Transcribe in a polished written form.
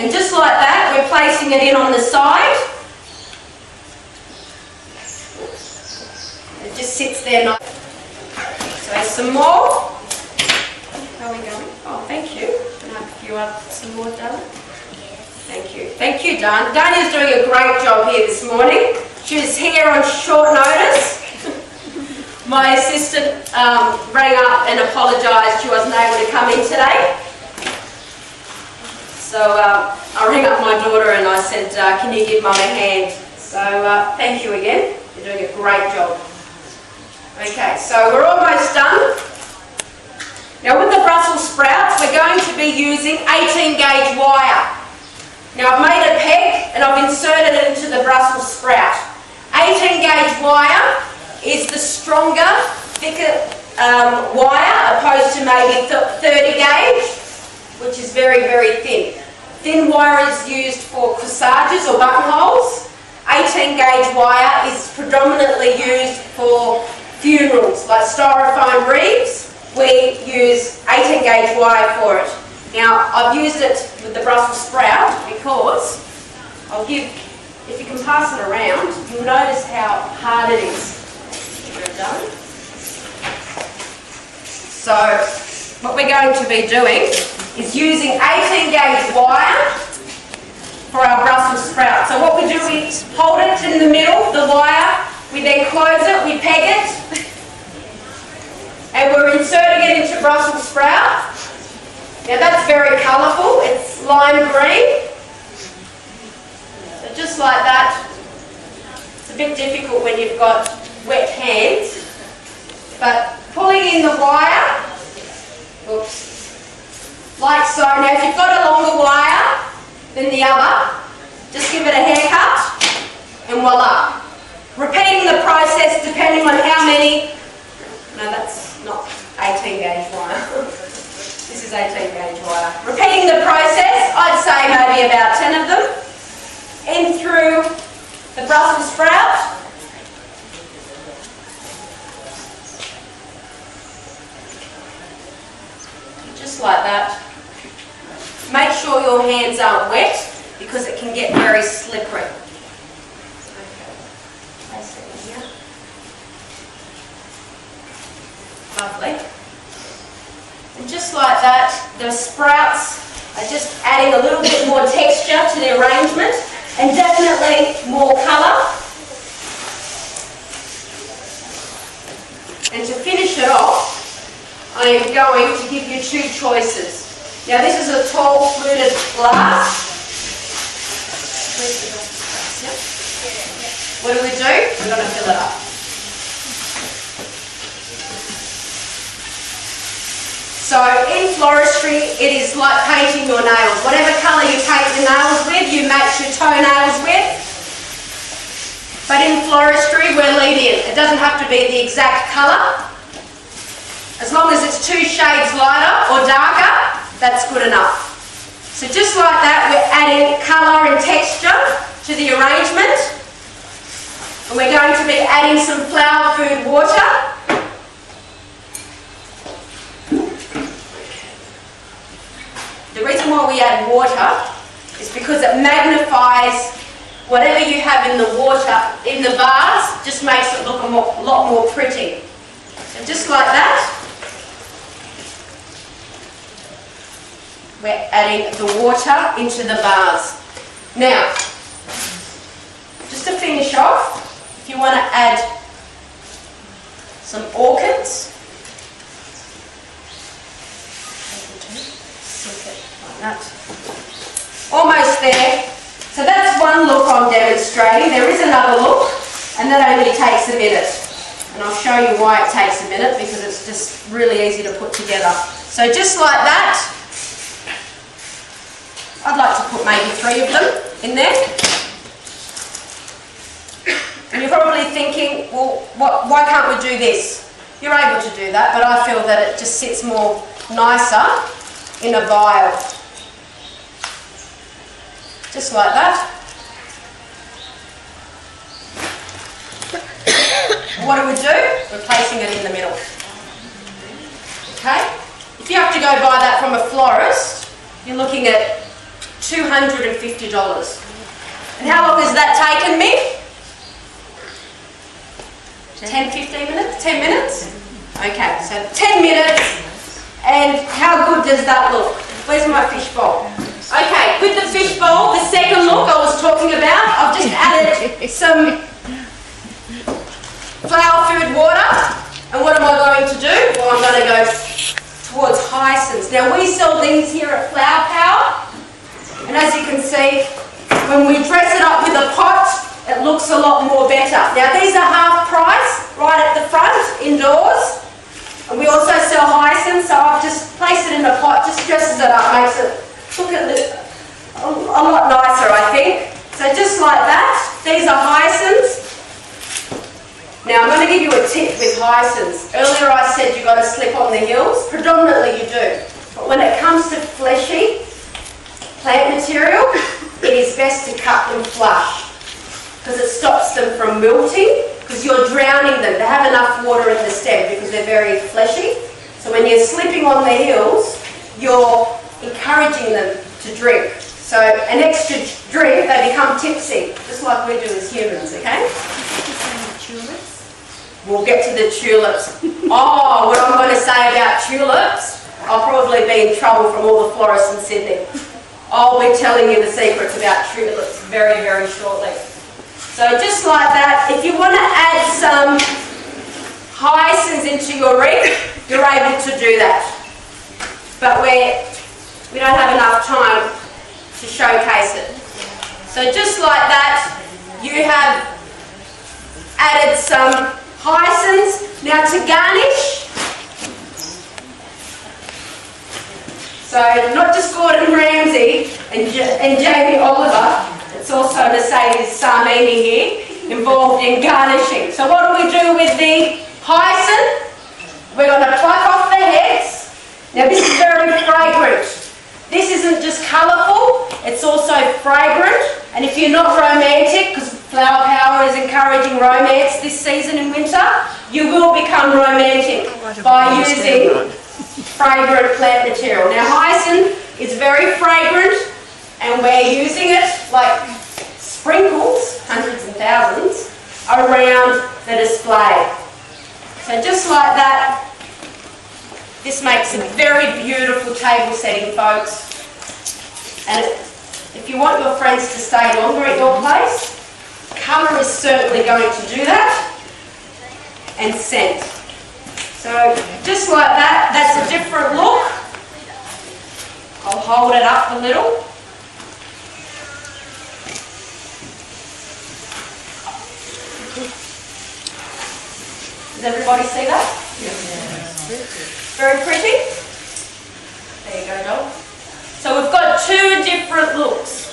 And just like that, we're placing it in on the side. It just sits there nice. So some more. How are we going? Oh, thank you. Can I have you up some more, darling? Thank you. Thank you, Dan. Dania's doing a great job here this morning. She was here on short notice. My assistant rang up and apologised she wasn't able to come in today. So I rang up my daughter and I said, can you give Mum a hand? So thank you again. You're doing a great job. Okay, so we're almost done. Now with the Brussels sprouts, we're going to be using 18 gauge wire. Now I've made a peg and I've inserted it into the Brussels sprout. 18 gauge wire is the stronger, thicker wire opposed to maybe 30 gauge, which is very, very thin. Thin wire is used for corsages or buttonholes. 18 gauge wire is predominantly used for funerals, like styrofoam wreaths. We use 18 gauge wire for it. Now I've used it with the Brussels sprout because I'll give, if you can pass it around, you'll notice how hard it is. We're done. So what we're going to be doing is using 18 gauge wire for our Brussels sprout. So what we do, we hold it in the middle, the wire, we then close it, we peg it, and we're inserting it into Brussels sprout. Now that's very colourful, it's lime green. So just like that. It's a bit difficult when you've got wet hands. But pulling in the wire, oops, like so. Now if you've got a longer wire than the other, just give it a haircut and voila. Repeating the process depending on how many, no that's not 18 gauge wire. This is 18 gauge wire. Repeating the process, I'd say maybe about 10 of them. In through the Brussels sprout. Just like that. Make sure your hands aren't wet because it can get very slippery. Okay. Place it here. Lovely. And just like that, the sprouts are just adding a little bit more texture to the arrangement and definitely more colour. And to finish it off, I am going to give you two choices. Now this is a tall fluted glass. What do? We're going to fill it up. So in floristry, it is like painting your nails. Whatever colour you paint your nails with, you match your toenails with. But in floristry, we're lenient. It doesn't have to be the exact colour. As long as it's 2 shades lighter or darker, that's good enough. So just like that, we're adding colour and texture to the arrangement. And we're going to be adding some flower food water. The reason why we add water is because it magnifies whatever you have in the water, in the vase, just makes it look a lot more pretty. So just like that, we're adding the water into the vase. Now, just to finish off, if you want to add some orchids, like that. Almost there. So that's one look I'm demonstrating. There is another look, and that only takes a minute. And I'll show you why it takes a minute, because it's just really easy to put together. So just like that, I'd like to put maybe 3 of them in there. And you're probably thinking, well, why can't we do this? You're able to do that, but I feel that it just sits more nicer in a vial. Just like that. What do we do? We're placing it in the middle. Okay? If you have to go buy that from a florist, you're looking at $250. And how long has that taken me? 10, 15 minutes? 10 minutes? Okay, so 10 minutes. And how good does that look? Where's my fish bowl? Okay, with the fish bowl, the second look I was talking about, I've just added some flower food water. And what am I going to do? Well, I'm going to go towards hyacinths. Now, we sell these here at Flower Power. And as you can see, when we dress it up with a pot, it looks a lot more better. Now, these are half price, right at the front, indoors. And we also sell hyacinths, so I've just placed it in a pot, just dresses it up, makes it look a lot nicer, I think. So just like that, these are hyacinths. Now I'm going to give you a tip with hyacinths. Earlier I said you've got to slip on the hills. Predominantly you do. But when it comes to fleshy plant material, it is best to cut them flush because it stops them from wilting, because you're drowning them. They have enough water in the stem because they're very fleshy. So when you're slipping on the hills, you're encouraging them to drink. So an extra drink, they become tipsy, just like we do as humans, okay? We'll get to the tulips. Oh, what I'm going to say about tulips, I'll probably be in trouble from all the florists in Sydney. I'll be telling you the secrets about tulips very, very shortly. So just like that, if you want to add some hyacinths into your wreath, you're able to do that. But we don't have enough time to showcase it. So just like that, you have added some hyacinths. Now to garnish, so not just Gordon Ramsay and Jamie Oliver, it's also Mercedes Sarmini here, involved in garnishing. So what do we do with the hyacinth? We're going to pluck off the heads. Now this is very fragrant. This isn't just colourful, it's also fragrant. And if you're not romantic, because Flower Power is encouraging romance this season in winter, you will become romantic by using fragrant plant material. Now hyacinth is very fragrant and we're using it like sprinkles, hundreds and thousands, around the display. So just like that, this makes a very beautiful table setting, folks. And if you want your friends to stay longer at your place, colour is certainly going to do that, and scent. So just like that, that's a different look. I'll hold it up a little. Does everybody see that? Yes. Very pretty. There you go, doll. So we've got two different looks.